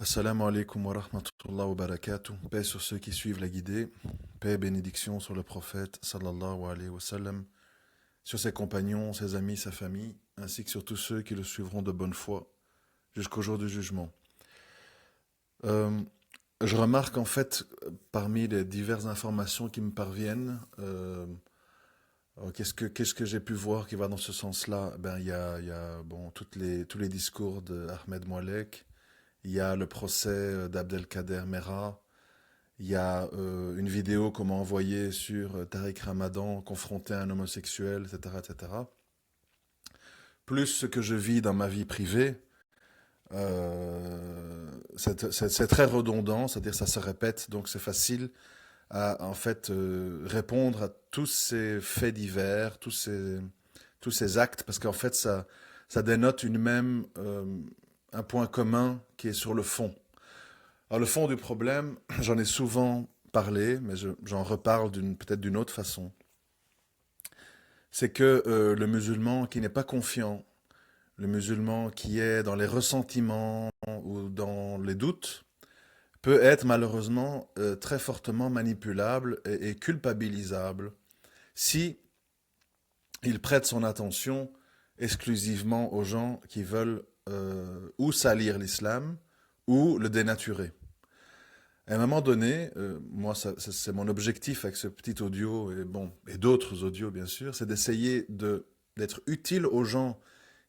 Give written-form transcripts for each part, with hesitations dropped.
Assalamu alaikum wa rahmatullah wa barakatuh. Paix sur ceux qui suivent la guidée. Paix et bénédiction sur le prophète sallallahu alayhi wa sallam, sur ses compagnons, ses amis, sa famille, ainsi que sur tous ceux qui le suivront de bonne foi jusqu'au jour du jugement. Euh, je remarque en fait, parmi les diverses informations qui me parviennent, qu'est-ce que j'ai pu voir qui va dans ce sens-là? Il y a bon, tous les discours de Ahmed Moalek. Il y a le procès d'Abdelkader Mera. Il y a une vidéo qu'on m'a envoyée sur Tariq Ramadan confronté à un homosexuel, etc., etc. Plus ce que je vis dans ma vie privée, c'est très redondant, c'est-à-dire ça se répète, donc c'est facile à en fait répondre à tous ces faits divers, tous ces actes, parce qu'en fait ça dénote un point commun qui est sur le fond. Alors le fond du problème, j'en ai souvent parlé, mais j'en reparle peut-être d'une autre façon. C'est que le musulman qui n'est pas confiant, le musulman qui est dans les ressentiments ou dans les doutes, peut être malheureusement très fortement manipulable et culpabilisable si il prête son attention exclusivement aux gens qui veulent ou salir l'islam ou le dénaturer. À un moment donné, moi, c'est mon objectif avec ce petit audio et bon et d'autres audios bien sûr, c'est d'essayer d'être utile aux gens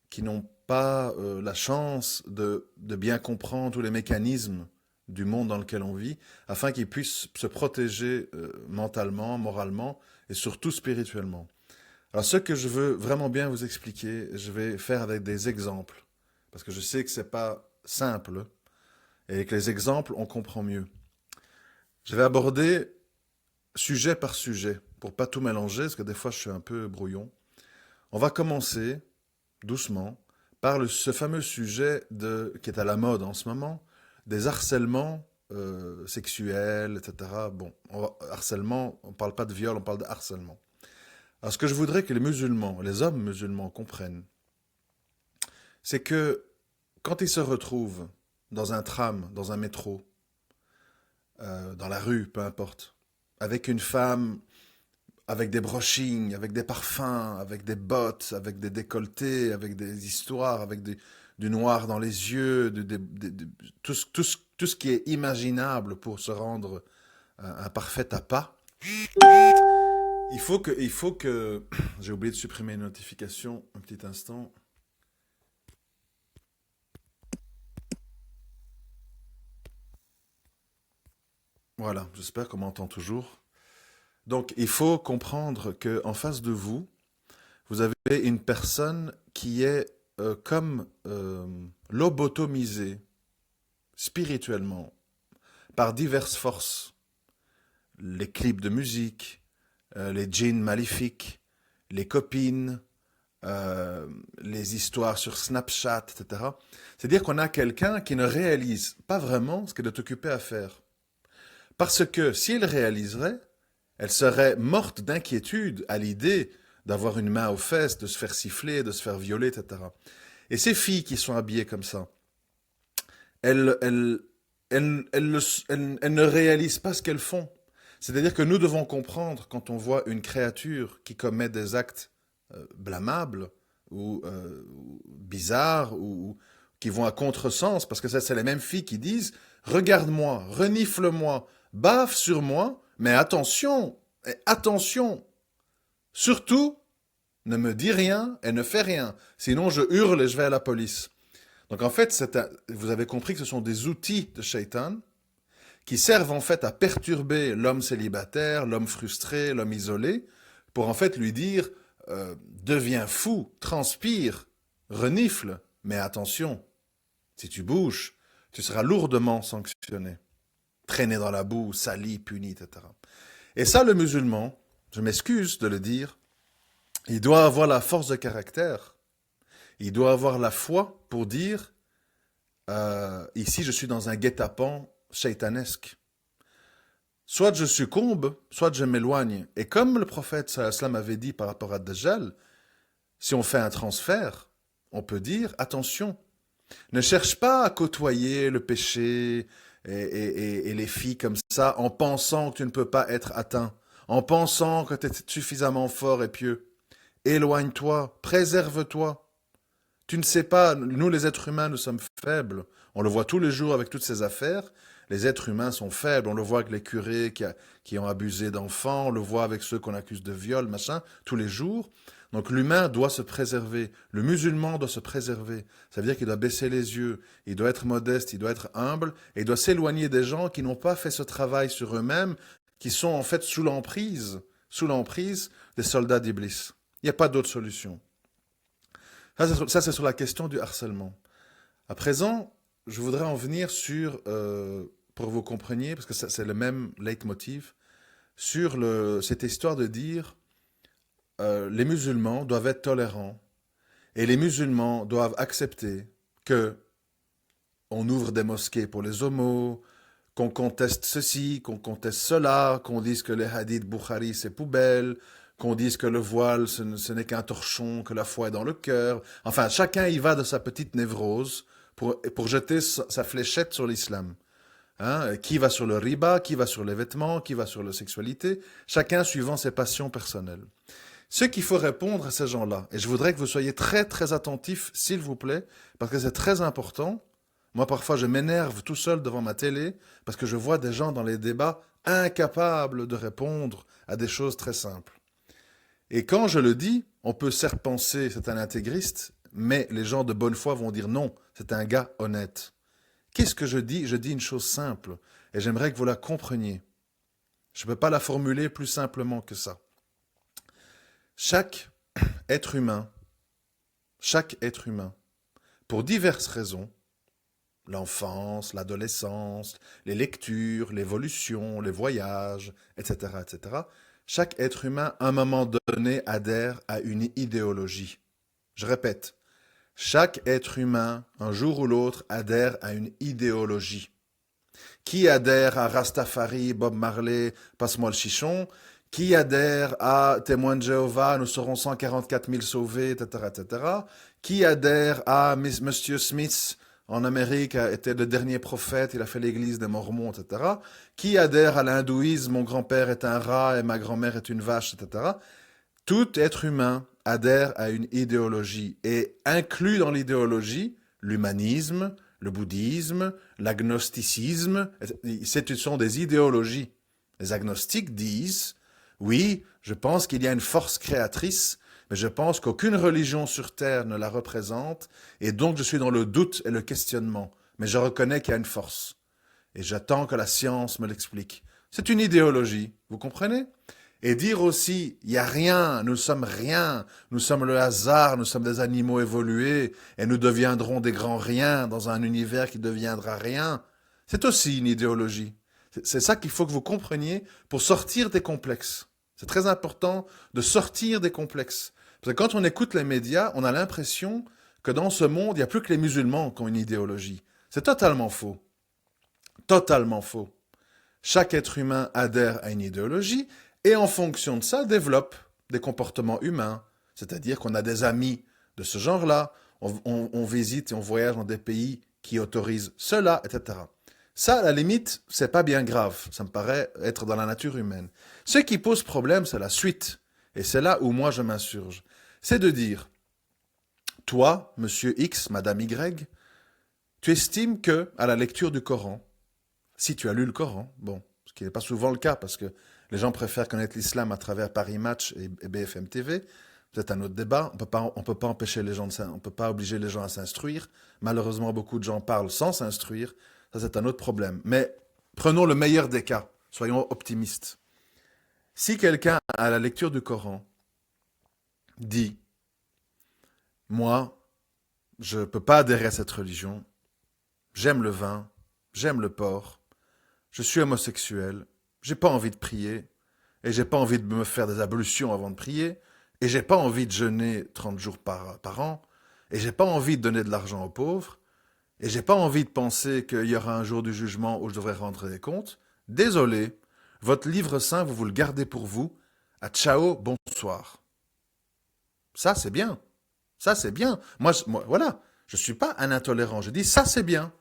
qui n'ont pas la chance de bien comprendre tous les mécanismes du monde dans lequel on vit, afin qu'ils puissent se protéger mentalement, moralement et surtout spirituellement. Alors ce que je veux vraiment bien vous expliquer, je vais faire avec des exemples, parce que je sais que c'est pas simple, et avec les exemples, on comprend mieux. Je vais aborder sujet par sujet, pour pas tout mélanger, parce que des fois je suis un peu brouillon. On va commencer, doucement, par ce fameux sujet qui est à la mode en ce moment, des harcèlements sexuels, etc. Bon, harcèlement, on ne parle pas de viol, on parle de harcèlement. Alors ce que je voudrais que les musulmans, les hommes musulmans comprennent, c'est que quand ils se retrouvent dans un tram, dans un métro, dans la rue, peu importe, avec une femme, avec des brushings, avec des parfums, avec des bottes, avec des décolletés, avec des histoires, du noir dans les yeux, tout ce qui est imaginable pour se rendre un parfait appât. Il faut que j'ai oublié de supprimer une notification, un petit instant. Voilà, j'espère qu'on m'entend toujours. Donc, il faut comprendre que en face de vous, vous avez une personne qui est comme lobotomisée spirituellement par diverses forces. Les clips de musique, les djinns maléfiques, les copines, les histoires sur Snapchat, etc. C'est-à-dire qu'on a quelqu'un qui ne réalise pas vraiment ce qu'elle est occupée à faire. Parce que si elle réaliserait, elle serait morte d'inquiétude à l'idée d'avoir une main aux fesses, de se faire siffler, de se faire violer, etc. Et ces filles qui sont habillées comme ça, elles, elles, elles ne réalisent pas ce qu'elles font. C'est-à-dire que nous devons comprendre quand on voit une créature qui commet des actes blâmables ou bizarres ou qui vont à contresens, parce que ça, c'est les mêmes filles qui disent regarde-moi, renifle-moi, baffe sur moi, mais attention, attention, surtout, ne me dis rien et ne fais rien, sinon je hurle et je vais à la police. Donc en fait, vous avez compris que ce sont des outils de Shaitan qui servent en fait à perturber l'homme célibataire, l'homme frustré, l'homme isolé, pour en fait lui dire deviens fou, transpire, renifle, mais attention, si tu bouges, tu seras lourdement sanctionné, traîné dans la boue, sali, puni, etc. Et ça, le musulman, je m'excuse de le dire, il doit avoir la force de caractère, il doit avoir la foi pour dire ici je suis dans un guet-apens shaitanesque. Soit je succombe, soit je m'éloigne. Et comme le prophète sallam avait dit par rapport à Dajjal, si on fait un transfert, on peut dire attention, Ne cherche pas à côtoyer le péché et les filles comme ça en pensant que tu ne peux pas être atteint, en pensant que tu es suffisamment fort et pieux. Éloigne-toi, préserve-toi. Tu ne sais pas, nous les êtres humains, nous sommes faibles. On le voit tous les jours avec toutes ces affaires. Les êtres humains sont faibles. On le voit avec les curés qui ont abusé d'enfants. On le voit avec ceux qu'on accuse de viol, machin, tous les jours. Donc l'humain doit se préserver. Le musulman doit se préserver. Ça veut dire qu'il doit baisser les yeux. Il doit être modeste, il doit être humble. Et il doit s'éloigner des gens qui n'ont pas fait ce travail sur eux-mêmes, qui sont en fait sous l'emprise des soldats d'Iblis. Il n'y a pas d'autre solution. Ça, c'est sur la question du harcèlement. À présent, je voudrais en venir sur, pour que vous compreniez, parce que c'est le même leitmotiv, sur cette histoire de dire les musulmans doivent être tolérants et les musulmans doivent accepter que on ouvre des mosquées pour les homos, qu'on conteste ceci, qu'on conteste cela, qu'on dise que les hadiths Bukhari c'est poubelle, qu'on dise que le voile ce n'est qu'un torchon, que la foi est dans le cœur. Enfin, chacun y va de sa petite névrose pour jeter sa fléchette sur l'islam. Hein, qui va sur le riba, qui va sur les vêtements, qui va sur la sexualité, chacun suivant ses passions personnelles. Ce qu'il faut répondre à ces gens-là, et je voudrais que vous soyez très très attentifs, s'il vous plaît, parce que c'est très important. Moi, parfois, je m'énerve tout seul devant ma télé, parce que je vois des gens dans les débats incapables de répondre à des choses très simples. Et quand je le dis, on peut certes penser c'est un intégriste, mais les gens de bonne foi vont dire non, c'est un gars honnête. Qu'est-ce que je dis? Je dis une chose simple, et j'aimerais que vous la compreniez. Je ne peux pas la formuler plus simplement que ça. Chaque être humain, pour diverses raisons, l'enfance, l'adolescence, les lectures, l'évolution, les voyages, etc., etc., chaque être humain, à un moment donné, adhère à une idéologie. Je répète, chaque être humain, un jour ou l'autre, adhère à une idéologie. Qui adhère à Rastafari, Bob Marley, passe-moi le chichon? Qui adhère à Témoins de Jéhovah, nous serons 144 000 sauvés, etc., etc. Qui adhère à Monsieur Smith, en Amérique, était le dernier prophète, il a fait l'église des Mormons, etc. Qui adhère à l'hindouisme, mon grand-père est un rat et ma grand-mère est une vache, etc. Tout être humain adhère à une idéologie et inclut dans l'idéologie l'humanisme, le bouddhisme, l'agnosticisme. Ce sont des idéologies. Les agnostiques disent, oui, je pense qu'il y a une force créatrice, mais je pense qu'aucune religion sur Terre ne la représente, et donc je suis dans le doute et le questionnement. Mais je reconnais qu'il y a une force. Et j'attends que la science me l'explique. C'est une idéologie, vous comprenez? Et dire aussi, il n'y a rien, nous sommes le hasard, nous sommes des animaux évolués, et nous deviendrons des grands riens dans un univers qui deviendra rien, c'est aussi une idéologie. C'est ça qu'il faut que vous compreniez pour sortir des complexes. C'est très important de sortir des complexes. Parce que quand on écoute les médias, on a l'impression que dans ce monde, il n'y a plus que les musulmans qui ont une idéologie. C'est totalement faux. Totalement faux. Chaque être humain adhère à une idéologie et en fonction de ça, développe des comportements humains. C'est-à-dire qu'on a des amis de ce genre-là, on visite et on voyage dans des pays qui autorisent cela, etc. Ça, à la limite, c'est pas bien grave. Ça me paraît être dans la nature humaine. Ce qui pose problème, c'est la suite. Et c'est là où moi je m'insurge. C'est de dire, toi, monsieur X, madame Y, tu estimes que, à la lecture du Coran, si tu as lu le Coran, bon, ce qui n'est pas souvent le cas parce que les gens préfèrent connaître l'islam à travers Paris Match et BFM TV, c'est un autre débat. On peut pas empêcher les gens on peut pas obliger les gens à s'instruire. Malheureusement, beaucoup de gens parlent sans s'instruire. Ça, c'est un autre problème. Mais prenons le meilleur des cas. Soyons optimistes. Si quelqu'un, à la lecture du Coran, dit « Moi, je ne peux pas adhérer à cette religion. J'aime le vin, j'aime le porc, je suis homosexuel, j'ai pas envie de prier, et j'ai pas envie de me faire des ablutions avant de prier, et j'ai pas envie de jeûner 30 jours par an, et j'ai pas envie de donner de l'argent aux pauvres, et j'ai pas envie de penser qu'il y aura un jour du jugement où je devrais rendre des comptes. Désolé, votre livre saint, vous le gardez pour vous. À ciao, bonsoir. Ça, c'est bien. Ça, c'est bien. Moi, voilà. Je ne suis pas un intolérant. Je dis ça c'est bien.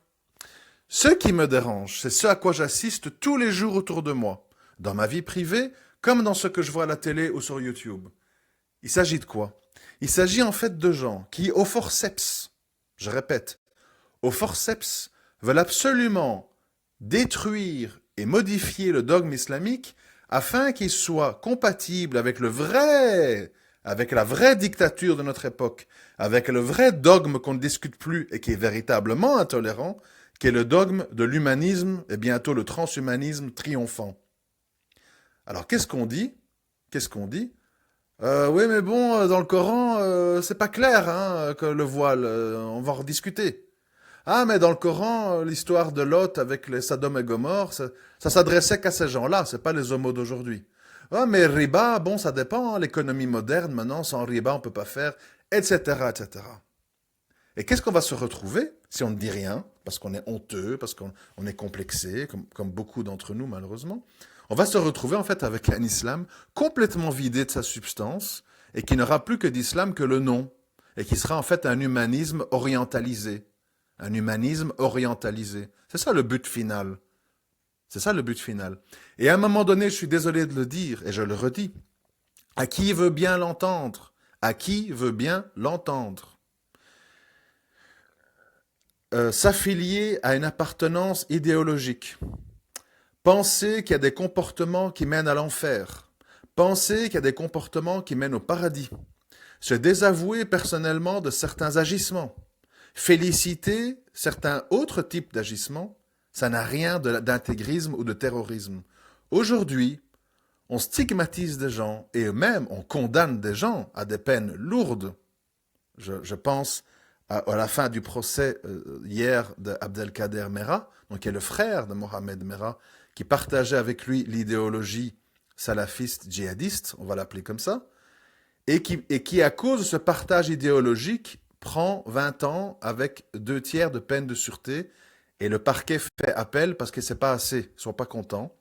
Ce qui me dérange, c'est ce à quoi j'assiste tous les jours autour de moi, dans ma vie privée, comme dans ce que je vois à la télé ou sur YouTube. Il s'agit de quoi? Il s'agit en fait de gens qui, au forceps, je répète, au forceps, veulent absolument détruire et modifier le dogme islamique afin qu'il soit compatible avec avec la vraie dictature de notre époque, avec le vrai dogme qu'on ne discute plus et qui est véritablement intolérant, qui est le dogme de l'humanisme et bientôt le transhumanisme triomphant. Alors qu'est-ce qu'on dit? Oui, mais bon, dans le Coran, c'est pas clair hein, que le voile, on va en rediscuter. Ah, mais dans le Coran, l'histoire de Lot avec les Sodome et Gomorre, ça s'adressait qu'à ces gens-là, c'est pas les homos d'aujourd'hui. Ah, mais riba, bon, ça dépend, hein, l'économie moderne, maintenant, sans riba, on peut pas faire, etc., etc. Et qu'est-ce qu'on va se retrouver si on ne dit rien, parce qu'on est honteux, parce qu'on est complexé, comme beaucoup d'entre nous, malheureusement. On va se retrouver, en fait, avec un islam complètement vidé de sa substance, et qui n'aura plus que d'islam que le nom, et qui sera, en fait, un humanisme orientalisé. Un humanisme orientalisé. C'est ça le but final. C'est ça le but final. Et à un moment donné, je suis désolé de le dire, et je le redis, à qui veut bien l'entendre? À qui veut bien l'entendre? S'affilier à une appartenance idéologique. Penser qu'il y a des comportements qui mènent à l'enfer. Penser qu'il y a des comportements qui mènent au paradis. Se désavouer personnellement de certains agissements. Féliciter certains autres types d'agissements, ça n'a rien d'intégrisme ou de terrorisme. Aujourd'hui, on stigmatise des gens et même on condamne des gens à des peines lourdes. Je pense à la fin du procès hier d'Abdelkader Merah, donc qui est le frère de Mohamed Merah, qui partageait avec lui l'idéologie salafiste djihadiste, on va l'appeler comme ça, et qui, à cause de ce partage idéologique, prend 20 ans avec 2/3 de peine de sûreté, et le parquet fait appel parce que c'est pas assez, ils sont pas contents.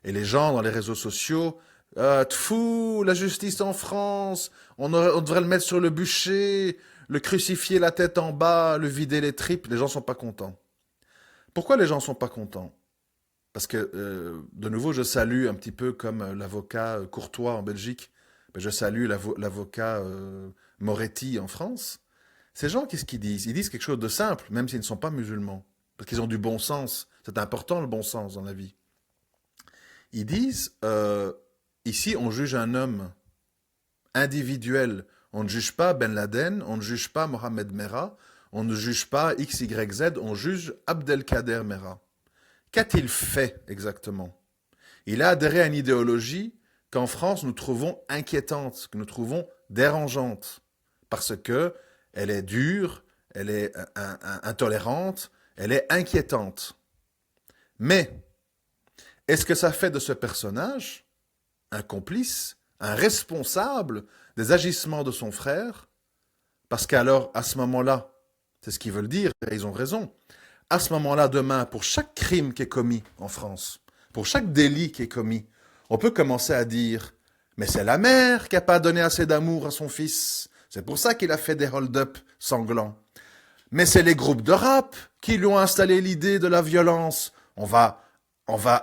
Et les gens dans les réseaux sociaux, tfou, la justice en France, on devrait le mettre sur le bûcher, le crucifier la tête en bas, le vider les tripes, les gens sont pas contents. Pourquoi les gens sont pas contents? Parce que, de nouveau, je salue un petit peu comme l'avocat Courtois en Belgique, je salue l'avocat Moretti en France. Ces gens, qu'est-ce qu'ils disent? Ils disent quelque chose de simple, même s'ils ne sont pas musulmans, parce qu'ils ont du bon sens. C'est important le bon sens dans la vie. Ils disent, ici on juge un homme individuel. On ne juge pas Ben Laden, on ne juge pas Mohamed Merah, on ne juge pas XYZ, on juge Abdelkader Merah. Qu'a-t-il fait exactement? Il a adhéré à une idéologie qu'en France nous trouvons inquiétante, que nous trouvons dérangeante, parce que elle est dure, elle est intolérante, elle est inquiétante. Mais, est-ce que ça fait de ce personnage un complice, un responsable des agissements de son frère? Parce qu'alors, à ce moment-là, c'est ce qu'ils veulent dire, et ils ont raison, à ce moment-là, demain, pour chaque crime qui est commis en France, pour chaque délit qui est commis, on peut commencer à dire « Mais c'est la mère qui n'a pas donné assez d'amour à son fils. C'est pour ça qu'il a fait des hold-up sanglants. Mais c'est les groupes de rap qui lui ont installé l'idée de la violence. On va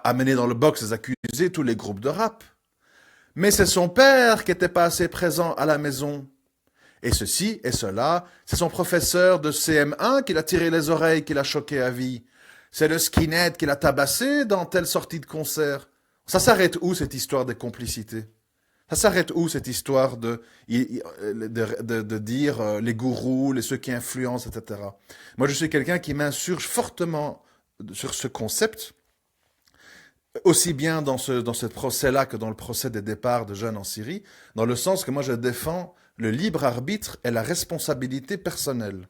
amener dans le box les accusés, tous les groupes de rap. Mais c'est son père qui n'était pas assez présent à la maison. Et ceci et cela, c'est son professeur de CM1 qui l'a tiré les oreilles, qui l'a choqué à vie. C'est le skinhead qui l'a tabassé dans telle sortie de concert. » Ça s'arrête où cette histoire des complicités? Ça s'arrête où cette histoire de dire les gourous, ceux qui influencent, etc. Moi, je suis quelqu'un qui m'insurge fortement sur ce concept, aussi bien dans ce procès-là que dans le procès des départs de jeunes en Syrie, dans le sens que moi, je défends le libre arbitre et la responsabilité personnelle.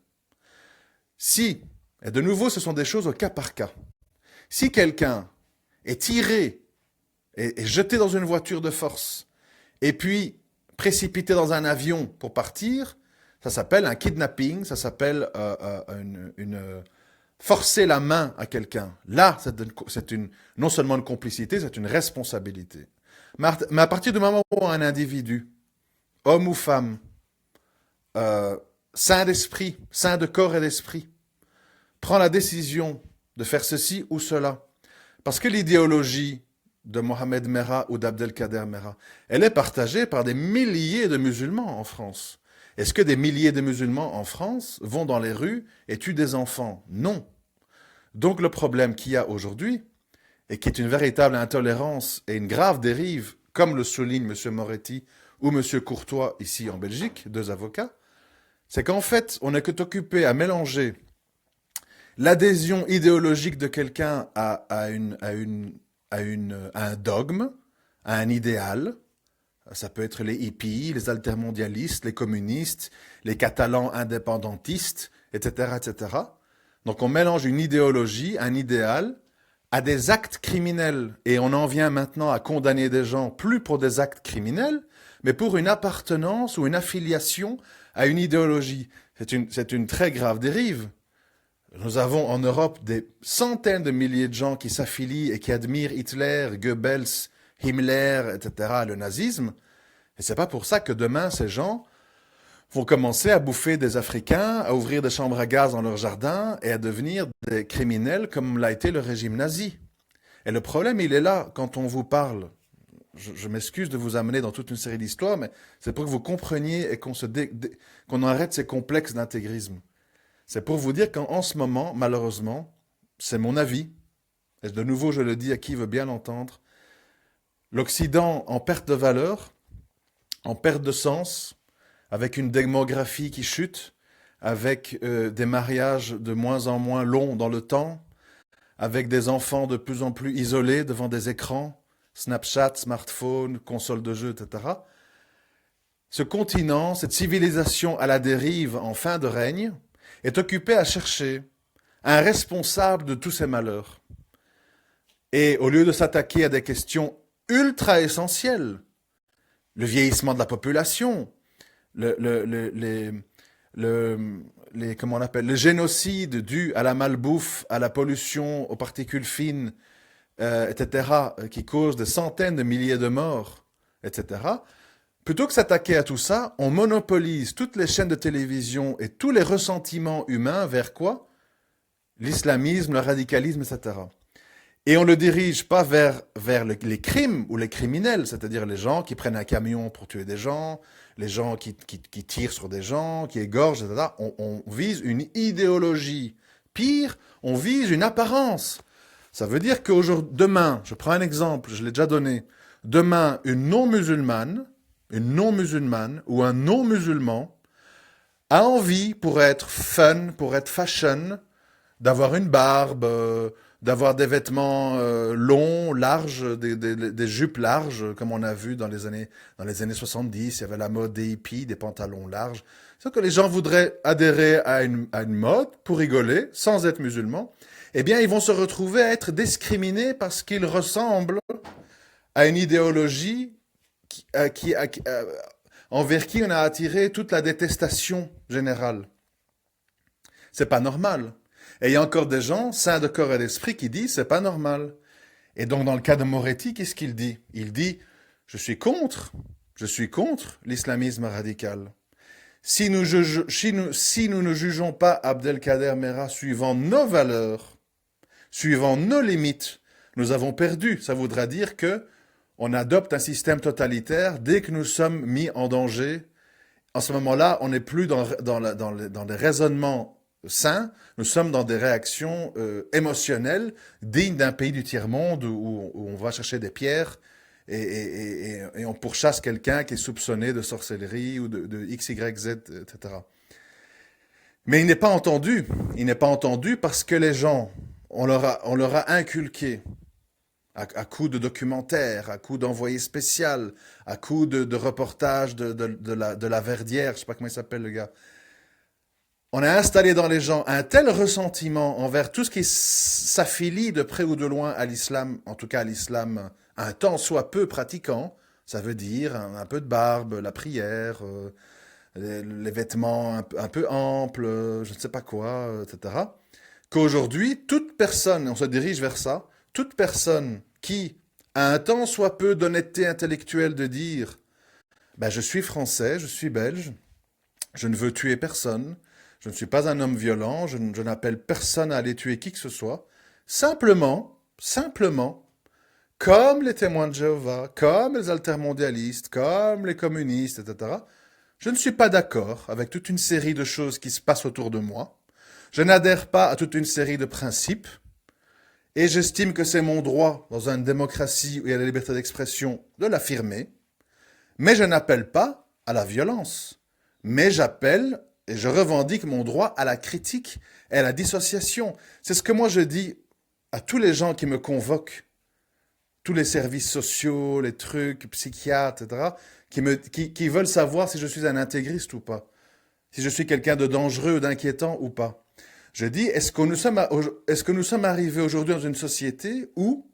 Si, et de nouveau, ce sont des choses au cas par cas, si quelqu'un est tiré et jeté dans une voiture de force, et puis précipité dans un avion pour partir, ça s'appelle un kidnapping, ça s'appelle forcer la main à quelqu'un. Là, c'est non seulement une complicité, c'est une responsabilité. Mais à partir du moment où un individu, homme ou femme, sain d'esprit, sain de corps et d'esprit, prend la décision de faire ceci ou cela. Parce que l'idéologie de Mohamed Merah ou d'Abdelkader Merah, elle est partagée par des milliers de musulmans en France. Est-ce que des milliers de musulmans en France vont dans les rues et tuent des enfants? Non. Donc le problème qu'il y a aujourd'hui, et qui est une véritable intolérance et une grave dérive, comme le souligne M. Moretti ou M. Courtois ici en Belgique, deux avocats, c'est qu'en fait, on n'est que occupé à mélanger l'adhésion idéologique de quelqu'un à un dogme, à un idéal. Ça peut être les hippies, les altermondialistes, les communistes, les catalans indépendantistes, etc., etc. Donc on mélange une idéologie, un idéal, à des actes criminels. Et on en vient maintenant à condamner des gens, plus pour des actes criminels, mais pour une appartenance ou une affiliation à une idéologie. C'est une très grave dérive. Nous avons en Europe des centaines de milliers de gens qui s'affilient et qui admirent Hitler, Goebbels, Himmler, etc., le nazisme. Et c'est pas pour ça que demain, ces gens vont commencer à bouffer des Africains, à ouvrir des chambres à gaz dans leur jardin et à devenir des criminels comme l'a été le régime nazi. Et le problème, il est là, quand on vous parle. Je m'excuse de vous amener dans toute une série d'histoires, mais c'est pour que vous compreniez et qu'on arrête ces complexes d'intégrisme. C'est pour vous dire qu'en ce moment, malheureusement, c'est mon avis, et de nouveau je le dis à qui veut bien l'entendre, l'Occident en perte de valeur, en perte de sens, avec une démographie qui chute, avec des mariages de moins en moins longs dans le temps, avec des enfants de plus en plus isolés devant des écrans, Snapchat, smartphone, console de jeu, etc. Ce continent, cette civilisation à la dérive en fin de règne, est occupé à chercher un responsable de tous ces malheurs. Et au lieu de s'attaquer à des questions ultra essentielles, le vieillissement de la population, comment on appelle, le génocide dû à la malbouffe, à la pollution, aux particules fines, etc., qui cause des centaines de milliers de morts, etc., plutôt que s'attaquer à tout ça, on monopolise toutes les chaînes de télévision et tous les ressentiments humains vers quoi? L'islamisme, le radicalisme, etc. Et on ne le dirige pas vers les crimes ou les criminels, c'est-à-dire les gens qui prennent un camion pour tuer des gens, les gens qui tirent sur des gens, qui égorgent, etc. On vise une idéologie. Pire, on vise une apparence. Ça veut dire qu'aujourd'hui, demain, je prends un exemple, je l'ai déjà donné, demain, une non-musulmane ou un non-musulman a envie, pour être fun, pour être fashion, d'avoir une barbe, d'avoir des vêtements longs, larges, des jupes larges, comme on a vu dans les années 70, il y avait la mode des hippies, des pantalons larges. C'est que les gens voudraient adhérer à une mode pour rigoler, sans être musulmans. Eh bien, ils vont se retrouver à être discriminés parce qu'ils ressemblent à une idéologie envers qui on a attiré toute la détestation générale. C'est pas normal. Et il y a encore des gens, sains de corps et d'esprit, qui disent c'est pas normal. Et donc, dans le cas de Moretti, qu'est-ce qu'il dit? Il dit je suis contre l'islamisme radical. Si nous ne jugeons pas Abdelkader Merah suivant nos valeurs, suivant nos limites, nous avons perdu. Ça voudra dire que on adopte un système totalitaire dès que nous sommes mis en danger. En ce moment-là, on n'est plus dans des raisonnements sains, nous sommes dans des réactions émotionnelles dignes d'un pays du tiers-monde où on va chercher des pierres et on pourchasse quelqu'un qui est soupçonné de sorcellerie ou de X, Y, Z, etc. Mais il n'est pas entendu. Il n'est pas entendu parce que les gens, on leur a inculqué à coups de documentaires, à coups d'envoyés spéciaux, à coups de reportages de la Verdière, je ne sais pas comment il s'appelle le gars. On a installé dans les gens un tel ressentiment envers tout ce qui s'affilie de près ou de loin à l'islam, en tout cas à l'islam un tant soit peu pratiquant, ça veut dire un peu de barbe, la prière, les vêtements un peu amples, je ne sais pas quoi, etc. Qu'aujourd'hui, toute personne, on se dirige vers ça, toute personne qui a un tant soit peu d'honnêteté intellectuelle de dire ben, je suis français, je suis belge, Je ne veux tuer personne. Je ne suis pas un homme violent. Je n'appelle personne à aller tuer qui que ce soit. Simplement, comme les témoins de Jéhovah, comme les altermondialistes, comme les communistes, etc., je ne suis pas d'accord avec toute une série de choses qui se passent autour de moi. Je n'adhère pas à toute une série de principes. Et j'estime que c'est mon droit, dans une démocratie où il y a la liberté d'expression, de l'affirmer. Mais je n'appelle pas à la violence. Mais j'appelle et je revendique mon droit à la critique et à la dissociation. C'est ce que moi je dis à tous les gens qui me convoquent, tous les services sociaux, les trucs, psychiatres, etc., qui veulent savoir si je suis un intégriste ou pas, si je suis quelqu'un de dangereux ou d'inquiétant ou pas. Je dis, est-ce que nous sommes arrivés aujourd'hui dans une société où,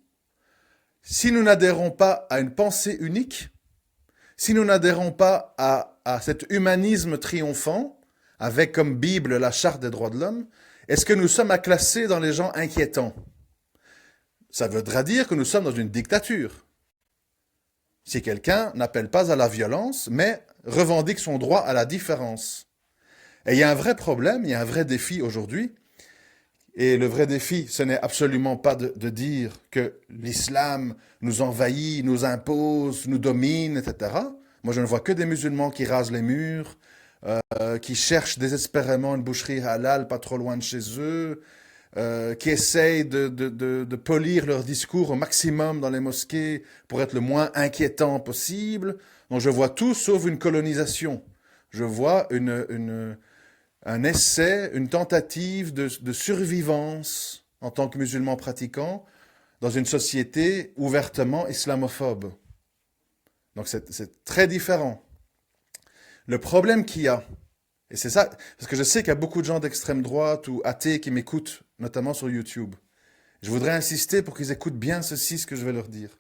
si nous n'adhérons pas à une pensée unique, si nous n'adhérons pas à cet humanisme triomphant, avec comme Bible la charte des droits de l'homme, est-ce que nous sommes à classer dans les gens inquiétants? Ça voudra dire que nous sommes dans une dictature. Si quelqu'un n'appelle pas à la violence, mais revendique son droit à la différence. Et il y a un vrai problème, il y a un vrai défi aujourd'hui. Et le vrai défi, ce n'est absolument pas de dire que l'islam nous envahit, nous impose, nous domine, etc. Moi, je ne vois que des musulmans qui rasent les murs, qui cherchent désespérément une boucherie halal pas trop loin de chez eux, qui essayent de polir leur discours au maximum dans les mosquées pour être le moins inquiétant possible. Donc je vois tout sauf une colonisation. Je vois un essai, une tentative de survivance en tant que musulman pratiquant dans une société ouvertement islamophobe. Donc c'est très différent. Le problème qu'il y a, et c'est ça, parce que je sais qu'il y a beaucoup de gens d'extrême droite ou athées qui m'écoutent, notamment sur YouTube. Je voudrais insister pour qu'ils écoutent bien ce que je vais leur dire.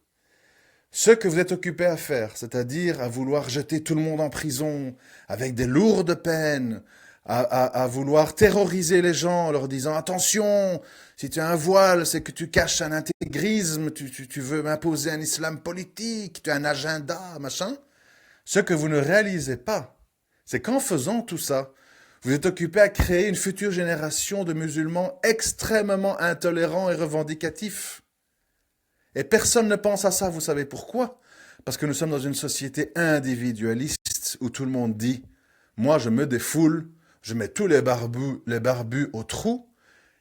Ce que vous êtes occupés à faire, c'est-à-dire à vouloir jeter tout le monde en prison avec des lourdes peines, à vouloir terroriser les gens en leur disant attention, si tu as un voile, c'est que tu caches un intégrisme, tu veux m'imposer un islam politique, tu as un agenda, machin. Ce que vous ne réalisez pas, c'est qu'en faisant tout ça, vous êtes occupé à créer une future génération de musulmans extrêmement intolérants et revendicatifs. Et personne ne pense à ça, vous savez pourquoi? Parce que nous sommes dans une société individualiste où tout le monde dit « moi je me défoule, je mets tous les barbus au trou,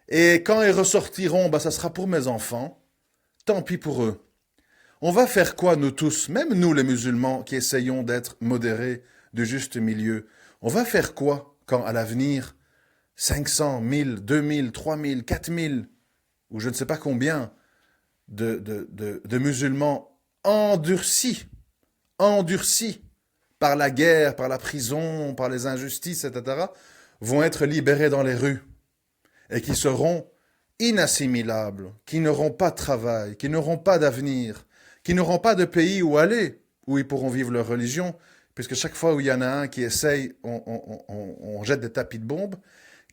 et quand ils ressortiront, ça sera pour mes enfants, tant pis pour eux. » On va faire quoi, nous tous, même nous les musulmans qui essayons d'être modérés, du juste milieu, on va faire quoi quand à l'avenir, 500, 1000, 2000, 3000, 4000, ou je ne sais pas combien de musulmans endurcis par la guerre, par la prison, par les injustices, etc., vont être libérés dans les rues et qui seront inassimilables, qui n'auront pas de travail, qui n'auront pas d'avenir, qui n'auront pas de pays où aller, où ils pourront vivre leur religion, puisque chaque fois où il y en a un qui essaye, on jette des tapis de bombes.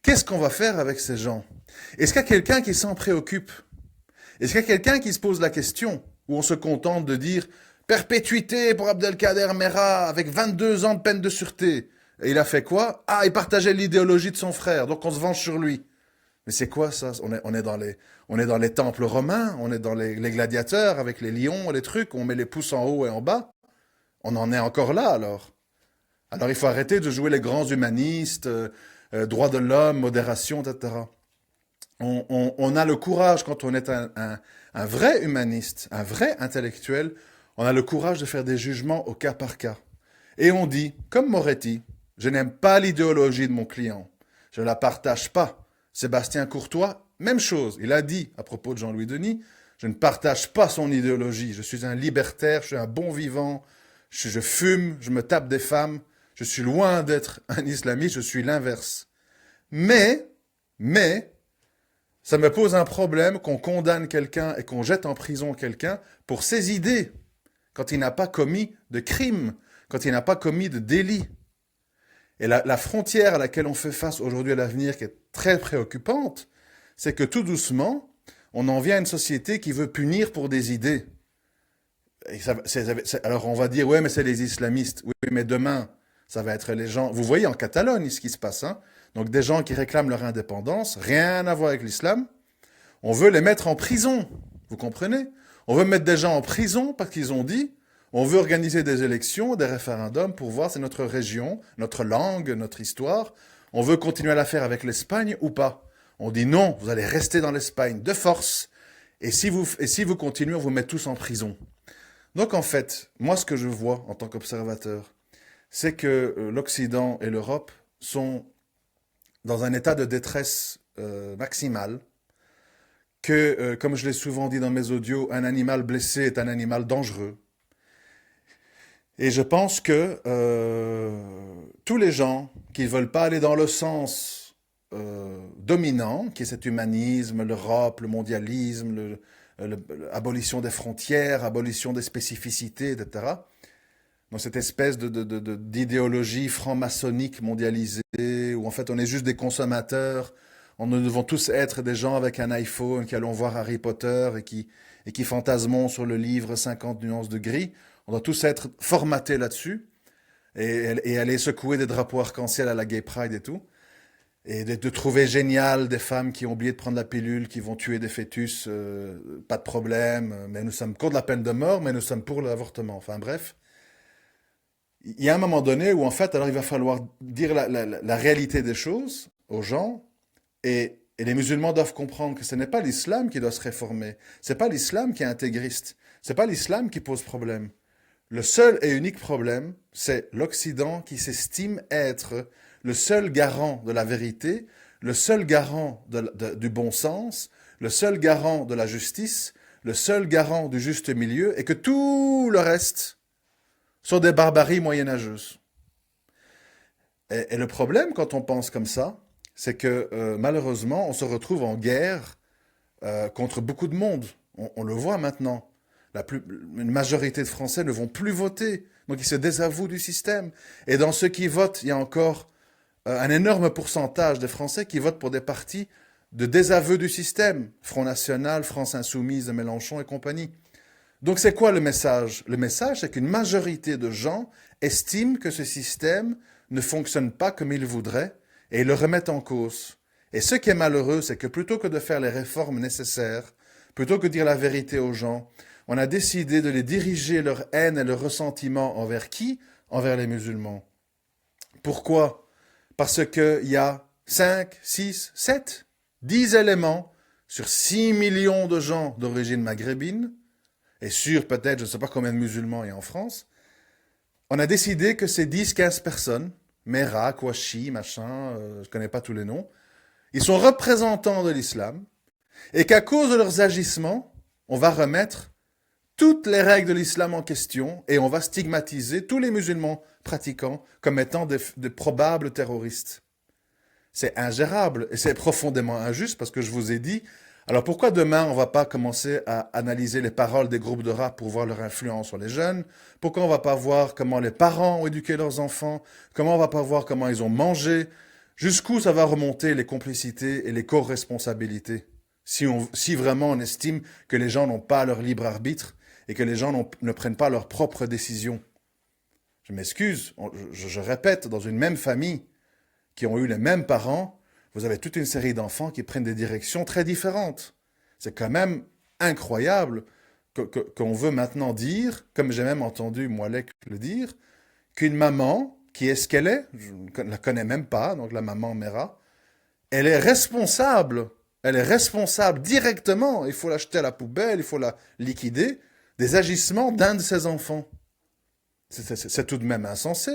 Qu'est-ce qu'on va faire avec ces gens? Est-ce qu'il y a quelqu'un qui s'en préoccupe? Est-ce qu'il y a quelqu'un qui se pose la question, où on se contente de dire perpétuité pour Abdelkader Merah avec 22 ans de peine de sûreté? Et il a fait quoi? Ah, il partageait l'idéologie de son frère, donc on se venge sur lui. Mais c'est quoi ça? On est dans les temples romains, on est dans les gladiateurs avec les lions, les trucs, on met les pouces en haut et en bas. On en est encore là alors. Alors il faut arrêter de jouer les grands humanistes, droits de l'homme, modération, etc. On a le courage, quand on est un vrai humaniste, un vrai intellectuel, on a le courage de faire des jugements au cas par cas. Et on dit, comme Moretti, je n'aime pas l'idéologie de mon client, je ne la partage pas. Sébastien Courtois, même chose, il a dit à propos de Jean-Louis Denis, je ne partage pas son idéologie, je suis un libertaire, je suis un bon vivant, je fume, je me tape des femmes, je suis loin d'être un islamiste, je suis l'inverse. Mais, ça me pose un problème qu'on condamne quelqu'un et qu'on jette en prison quelqu'un pour ses idées, quand il n'a pas commis de crime, quand il n'a pas commis de délit. Et la frontière à laquelle on fait face aujourd'hui à l'avenir, qui est très préoccupante, c'est que tout doucement, on en vient à une société qui veut punir pour des idées. Et alors on va dire, ouais, mais c'est les islamistes. Oui, mais demain, Ça va être les gens... Vous voyez en Catalogne ce qui se passe, hein? Donc des gens qui réclament leur indépendance, rien à voir avec l'islam. On veut les mettre en prison, vous comprenez? On veut mettre des gens en prison parce qu'ils ont dit, on veut organiser des élections, des référendums pour voir si notre région, notre langue, notre histoire, on veut continuer à la faire avec l'Espagne ou pas. On dit non, vous allez rester dans l'Espagne de force. Et si vous continuez, on vous met tous en prison. Donc en fait, moi ce que je vois en tant qu'observateur, c'est que l'Occident et l'Europe sont dans un état de détresse maximale, que, comme je l'ai souvent dit dans mes audios, un animal blessé est un animal dangereux. Et je pense que tous les gens qui ne veulent pas aller dans le sens dominant, qui est cet humanisme, l'Europe, le mondialisme, l'abolition des frontières, abolition des spécificités, etc., dans cette espèce d'idéologie franc-maçonnique mondialisée, où en fait on est juste des consommateurs, nous devons tous être des gens avec un iPhone qui allons voir Harry Potter et qui fantasmons sur le livre 50 nuances de gris. On doit tous être formatés là-dessus et aller secouer des drapeaux arc-en-ciel à la Gay Pride et tout. Et de trouver génial des femmes qui ont oublié de prendre la pilule, qui vont tuer des fœtus, pas de problème, mais nous sommes contre la peine de mort, mais nous sommes pour l'avortement. Enfin bref. Il y a un moment donné où en fait, alors il va falloir dire la réalité des choses aux gens et les musulmans doivent comprendre que ce n'est pas l'islam qui doit se réformer. C'est pas l'islam qui est intégriste. C'est pas l'islam qui pose problème. Le seul et unique problème, c'est l'Occident qui s'estime être le seul garant de la vérité, le seul garant du bon sens, le seul garant de la justice, le seul garant du juste milieu, et que tout le reste sont des barbaries moyenâgeuses. Et le problème, quand on pense comme ça, c'est que malheureusement, on se retrouve en guerre contre beaucoup de monde. On le voit maintenant. Une majorité de Français ne vont plus voter, donc ils se désavouent du système. Et dans ceux qui votent, il y a encore un énorme pourcentage de Français qui votent pour des partis de désaveu du système. Front National, France Insoumise de Mélenchon et compagnie. Donc c'est quoi le message? Le message, c'est qu'une majorité de gens estiment que ce système ne fonctionne pas comme ils voudraient et le remettent en cause. Et ce qui est malheureux, c'est que plutôt que de faire les réformes nécessaires, plutôt que de dire la vérité aux gens, on a décidé de les diriger leur haine et leur ressentiment envers qui? Envers les musulmans. Pourquoi? Parce qu'il y a 5, 6, 7, 10 éléments sur 6 millions de gens d'origine maghrébine, et sur peut-être, je ne sais pas combien de musulmans il y a en France, on a décidé que ces 10, 15 personnes, Mera, Kouachi, machin, je ne connais pas tous les noms, ils sont représentants de l'islam, et qu'à cause de leurs agissements, on va remettre toutes les règles de l'islam en question et on va stigmatiser tous les musulmans pratiquants comme étant de probables terroristes. C'est ingérable et c'est profondément injuste parce que je vous ai dit, alors pourquoi demain on ne va pas commencer à analyser les paroles des groupes de rap pour voir leur influence sur les jeunes? Pourquoi on ne va pas voir comment les parents ont éduqué leurs enfants? Comment on ne va pas voir comment ils ont mangé? Jusqu'où ça va remonter les complicités et les co-responsabilités? Si vraiment on estime que les gens n'ont pas leur libre arbitre et que les gens ne prennent pas leurs propres décisions. Je m'excuse, je répète, dans une même famille, qui ont eu les mêmes parents, vous avez toute une série d'enfants qui prennent des directions très différentes. C'est quand même incroyable qu'on veut maintenant dire, comme j'ai même entendu Moualek le dire, qu'une maman, qui est ce qu'elle est, je ne la connais même pas, donc la maman Mera, elle est responsable directement, il faut la jeter à la poubelle, il faut la liquider, des agissements d'un de ses enfants. C'est tout de même insensé.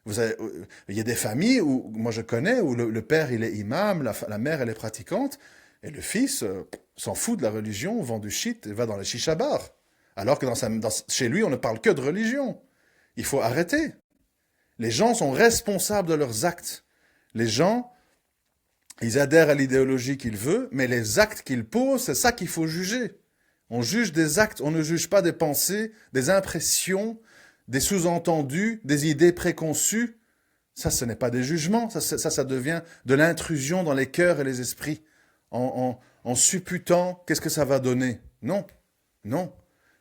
Il y a des familles où, moi je connais, où le père il est imam, la mère elle est pratiquante, et le fils s'en fout de la religion, vend du shit et va dans les chicha bars. Alors que chez lui on ne parle que de religion. Il faut arrêter. Les gens sont responsables de leurs actes. Les gens, ils adhèrent à l'idéologie qu'ils veulent, mais les actes qu'ils posent, c'est ça qu'il faut juger. On juge des actes, on ne juge pas des pensées, des impressions, des sous-entendus, des idées préconçues. Ça, ce n'est pas des jugements, ça devient de l'intrusion dans les cœurs et les esprits, en supputant qu'est-ce que ça va donner. Non, non.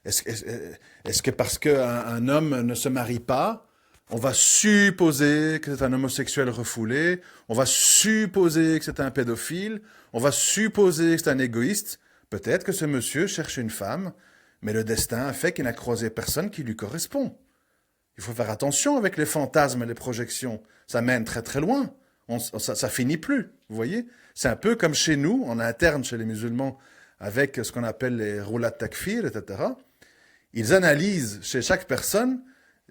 Est-ce que parce qu'un homme ne se marie pas, On va supposer que c'est un homosexuel refoulé, on va supposer que c'est un pédophile, on va supposer que c'est un égoïste. Peut-être que ce monsieur cherche une femme, mais le destin a fait qu'il n'a croisé personne qui lui correspond. Il faut faire attention avec les fantasmes et les projections. Ça mène très très loin. Ça finit plus, vous voyez. C'est un peu comme chez nous, en interne chez les musulmans, avec ce qu'on appelle les roulat takfir, etc. Ils analysent chez chaque personne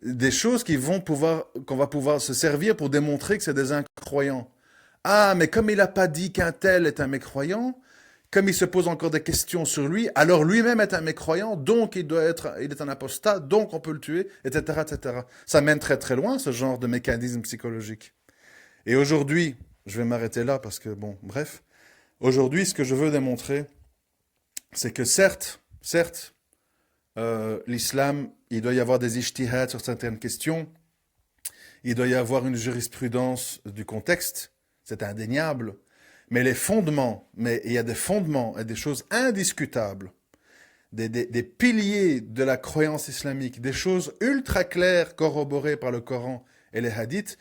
des choses qu'on va pouvoir se servir pour démontrer que c'est des incroyants. Ah, mais comme il n'a pas dit qu'un tel est un mécroyant, comme il se pose encore des questions sur lui, alors lui-même est un mécroyant, donc il est un apostat, donc on peut le tuer, etc., etc. Ça mène très très loin, ce genre de mécanisme psychologique. Et aujourd'hui, je vais m'arrêter là parce que, bon, bref. Aujourd'hui, ce que je veux démontrer, c'est que certes, l'islam, il doit y avoir des ijtihads sur certaines questions, il doit y avoir une jurisprudence du contexte, c'est indéniable, mais les fondements, mais il y a des fondements et des choses indiscutables, des piliers de la croyance islamique, des choses ultra claires corroborées par le Coran et les hadiths,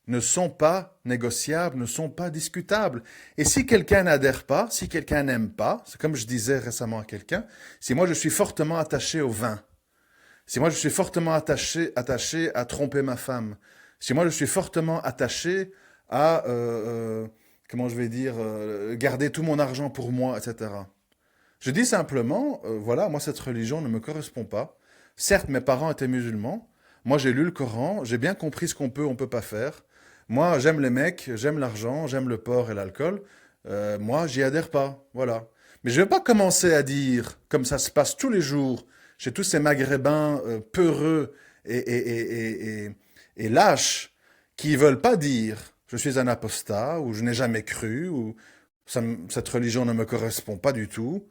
ne sont pas négociables, ne sont pas discutables. Et si quelqu'un n'adhère pas, si quelqu'un n'aime pas, c'est comme je disais récemment à quelqu'un, si moi je suis fortement attaché au vin, si moi je suis fortement attaché à tromper ma femme, si moi je suis fortement attaché à, comment je vais dire, garder tout mon argent pour moi, etc. Je dis simplement, voilà, moi cette religion ne me correspond pas. Certes, mes parents étaient musulmans, moi j'ai lu le Coran, j'ai bien compris ce on peut pas faire. Moi, j'aime les mecs, j'aime l'argent, j'aime le porc et l'alcool. Moi, j'y adhère pas, voilà. Mais je vais pas commencer à dire, comme ça se passe tous les jours, chez tous ces maghrébins peureux et lâches, qui veulent pas dire je suis un apostat, ou je n'ai jamais cru, ou cette religion ne me correspond pas du tout,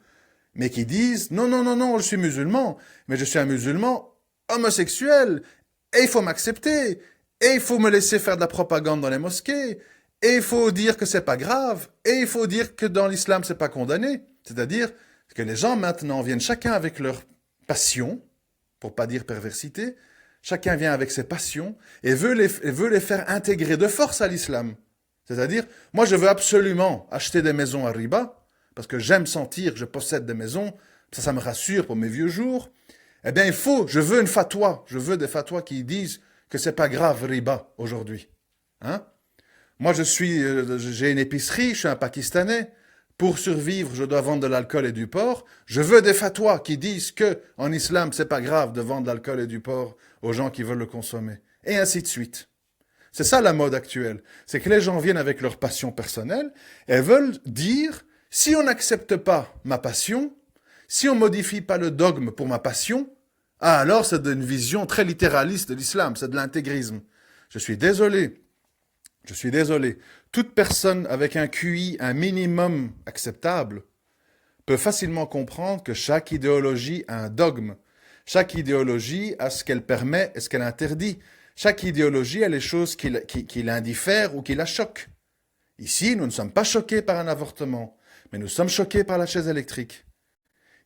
mais qui disent non, non, non, non, je suis musulman, mais je suis un musulman homosexuel, et il faut m'accepter, et il faut me laisser faire de la propagande dans les mosquées, et il faut dire que c'est pas grave, et il faut dire que dans l'islam c'est pas condamné. C'est-à-dire que les gens maintenant viennent chacun avec leur passion, pour pas dire perversité, chacun vient avec ses passions et veut les faire intégrer de force à l'islam. C'est-à-dire, moi je veux absolument acheter des maisons à riba, parce que j'aime sentir que je possède des maisons, ça me rassure pour mes vieux jours. Eh bien je veux une fatwa, je veux des fatwas qui disent que c'est pas grave riba aujourd'hui. Hein? Moi j'ai une épicerie, je suis un Pakistanais. Pour survivre, je dois vendre de l'alcool et du porc. Je veux des fatwas qui disent que en islam, c'est pas grave de vendre de l'alcool et du porc aux gens qui veulent le consommer. Et ainsi de suite. C'est ça la mode actuelle. C'est que les gens viennent avec leur passion personnelle et veulent dire, si on n'accepte pas ma passion, si on modifie pas le dogme pour ma passion, alors c'est une vision très littéraliste de l'islam, c'est de l'intégrisme. Je suis désolé. Toute personne avec un QI un minimum acceptable peut facilement comprendre que chaque idéologie a un dogme. Chaque idéologie a ce qu'elle permet et ce qu'elle interdit. Chaque idéologie a les choses qui l'indiffèrent ou qui la choquent. Ici, nous ne sommes pas choqués par un avortement, mais nous sommes choqués par la chaise électrique.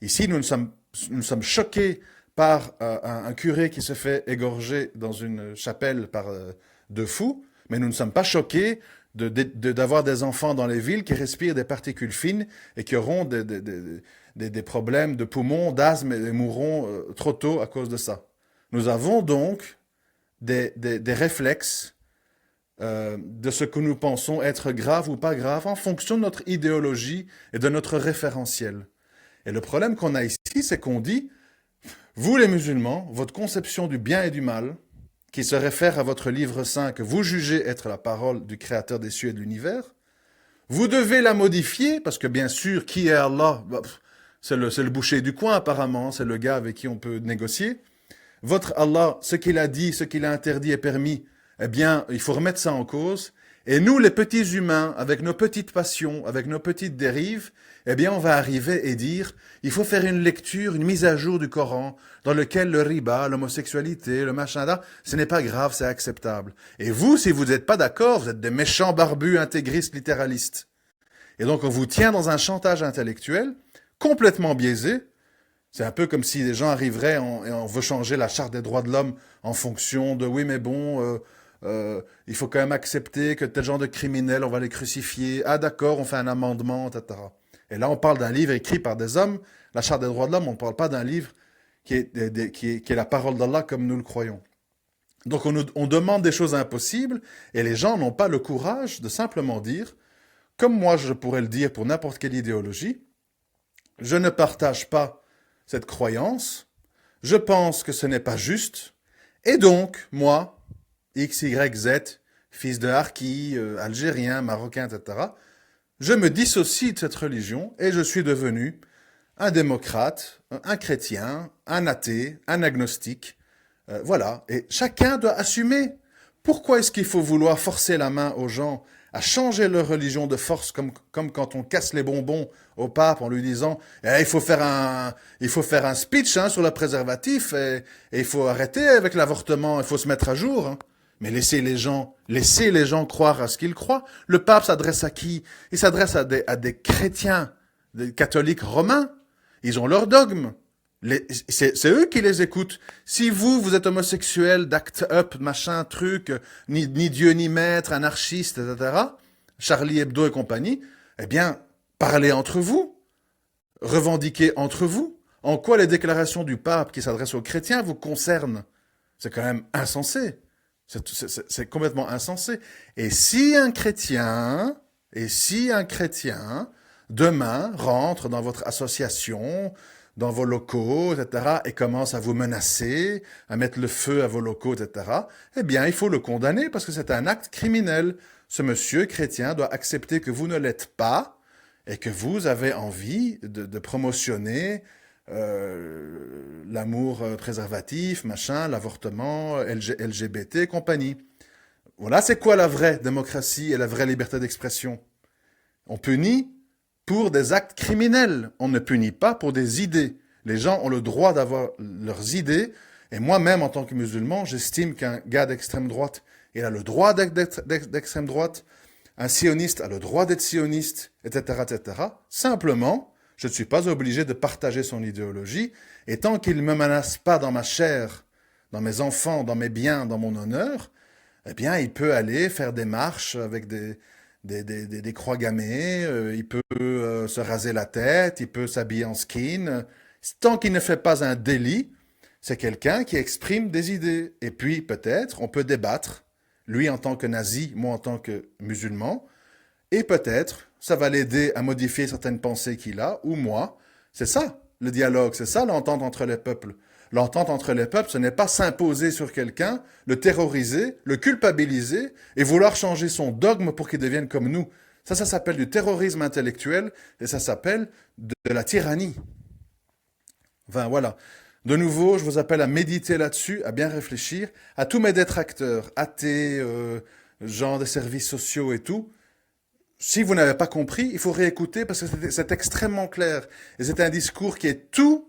Ici, nous sommes choqués par un curé qui se fait égorger dans une chapelle par deux fous, mais nous ne sommes pas choqués d'avoir des enfants dans les villes qui respirent des particules fines et qui auront des problèmes de poumons, d'asthme et mourront trop tôt à cause de ça. Nous avons donc des réflexes de ce que nous pensons être grave ou pas grave en fonction de notre idéologie et de notre référentiel. Et le problème qu'on a ici, c'est qu'on dit, vous les musulmans, votre conception du bien et du mal, qui se réfère à votre livre saint que vous jugez être la parole du Créateur des cieux et de l'univers, vous devez la modifier, parce que bien sûr, qui est Allah? C'est le boucher du coin apparemment, c'est le gars avec qui on peut négocier. Votre Allah, ce qu'il a dit, ce qu'il a interdit et permis, eh bien, il faut remettre ça en cause. Et nous, les petits humains, avec nos petites passions, avec nos petites dérives, eh bien, on va arriver et dire, il faut faire une lecture, une mise à jour du Coran, dans lequel le riba, l'homosexualité, le machin là, ce n'est pas grave, c'est acceptable. Et vous, si vous n'êtes pas d'accord, vous êtes des méchants barbus, intégristes, littéralistes. Et donc, on vous tient dans un chantage intellectuel, complètement biaisé, C'est un peu comme si les gens arriveraient et on veut changer la charte des droits de l'homme en fonction de oui, mais bon, il faut quand même accepter que tel genre de criminels, on va les crucifier. Ah d'accord, on fait un amendement, etc. Et là, on parle d'un livre écrit par des hommes, la charte des droits de l'homme, on ne parle pas d'un livre qui est la parole d'Allah comme nous le croyons. Donc on demande des choses impossibles et les gens n'ont pas le courage de simplement dire, comme moi je pourrais le dire pour n'importe quelle idéologie, je ne partage pas cette croyance, je pense que ce n'est pas juste, et donc, moi, X, Y, Z, fils de Harki, algérien, marocain, etc., je me dissocie de cette religion et je suis devenu un démocrate, un chrétien, un athée, un agnostique. Voilà, et chacun doit assumer. Pourquoi est-ce qu'il faut vouloir forcer la main aux gens à changer leur religion de force, comme quand on casse les bonbons au pape en lui disant il faut faire un speech hein, sur le préservatif et il faut arrêter avec l'avortement, il faut se mettre à jour. Hein. Mais laissez les gens croire à ce qu'ils croient. Le pape s'adresse à qui? Il s'adresse à des chrétiens, des catholiques romains. Ils ont leur dogme. C'est eux qui les écoutent. Si vous êtes homosexuel, d'act up, machin, truc, ni Dieu ni maître, anarchiste, etc., Charlie Hebdo et compagnie, eh bien, parlez entre vous, revendiquez entre vous. En quoi les déclarations du pape qui s'adressent aux chrétiens vous concernent? C'est quand même insensé. C'est complètement insensé. Et si un chrétien, demain, rentre dans votre association, dans vos locaux, etc., et commence à vous menacer, à mettre le feu à vos locaux, etc., eh bien, il faut le condamner parce que c'est un acte criminel. Ce monsieur chrétien doit accepter que vous ne l'êtes pas et que vous avez envie de promotionner l'amour préservatif, machin, l'avortement, LGBT, compagnie. Voilà, c'est quoi la vraie démocratie et la vraie liberté d'expression? On punit pour des actes criminels. On ne punit pas pour des idées. Les gens ont le droit d'avoir leurs idées. Et moi-même, en tant que musulman, j'estime qu'un gars d'extrême droite, il a le droit d'être d'extrême droite. Un sioniste a le droit d'être sioniste, etc., etc. Simplement, je ne suis pas obligé de partager son idéologie. Et tant qu'il ne me menace pas dans ma chair, dans mes enfants, dans mes biens, dans mon honneur, eh bien, il peut aller faire des marches avec des croix gammées, il peut se raser la tête, il peut s'habiller en skin. Tant qu'il ne fait pas un délit, c'est quelqu'un qui exprime des idées. Et puis, peut-être, on peut débattre, lui en tant que nazi, moi en tant que musulman, et peut-être, ça va l'aider à modifier certaines pensées qu'il a, ou moi. C'est ça, le dialogue, c'est ça l'entente entre les peuples. L'entente entre les peuples, ce n'est pas s'imposer sur quelqu'un, le terroriser, le culpabiliser et vouloir changer son dogme pour qu'il devienne comme nous. Ça s'appelle du terrorisme intellectuel et ça s'appelle de la tyrannie. Enfin, voilà. De nouveau, je vous appelle à méditer là-dessus, à bien réfléchir. À tous mes détracteurs, athées, gens des services sociaux et tout, si vous n'avez pas compris, il faut réécouter parce que c'est extrêmement clair. Et c'est un discours qui est tout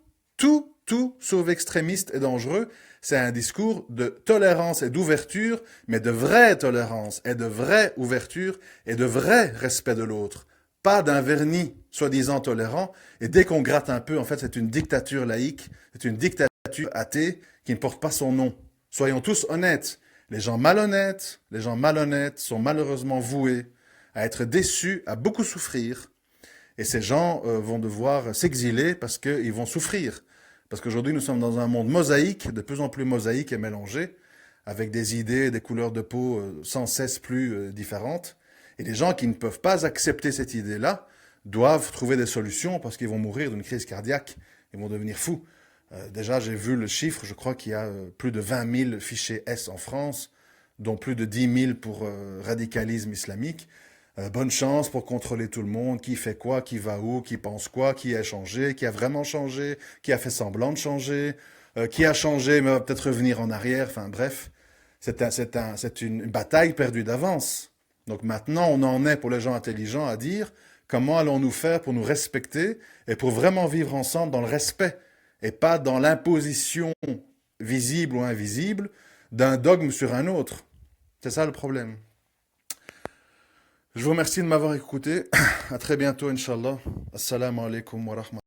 sauf extrémiste et dangereux. C'est un discours de tolérance et d'ouverture, mais de vraie tolérance et de vraie ouverture et de vrai respect de l'autre. Pas d'un vernis soi-disant tolérant. Et dès qu'on gratte un peu, en fait, c'est une dictature laïque, c'est une dictature athée qui ne porte pas son nom. Soyons tous honnêtes. Les gens malhonnêtes sont malheureusement voués à être déçus, à beaucoup souffrir. Et ces gens vont devoir s'exiler parce qu'ils vont souffrir. Parce qu'aujourd'hui, nous sommes dans un monde mosaïque, de plus en plus mosaïque et mélangé, avec des idées et des couleurs de peau sans cesse plus différentes. Et les gens qui ne peuvent pas accepter cette idée-là doivent trouver des solutions parce qu'ils vont mourir d'une crise cardiaque, ils vont devenir fous. Déjà, j'ai vu le chiffre, je crois qu'il y a plus de 20 000 fichiers S en France, dont plus de 10 000 pour radicalisme islamique. Bonne chance pour contrôler tout le monde, qui fait quoi, qui va où, qui pense quoi, qui a changé, qui a vraiment changé, qui a fait semblant de changer, qui a changé mais va peut-être revenir en arrière, enfin bref, c'est une bataille perdue d'avance. Donc maintenant, on en est pour les gens intelligents à dire comment allons-nous faire pour nous respecter et pour vraiment vivre ensemble dans le respect et pas dans l'imposition visible ou invisible d'un dogme sur un autre. C'est ça le problème. Je vous remercie de m'avoir écouté. À très bientôt, Inch'Allah. Assalamu alaikum wa rahmatullahi.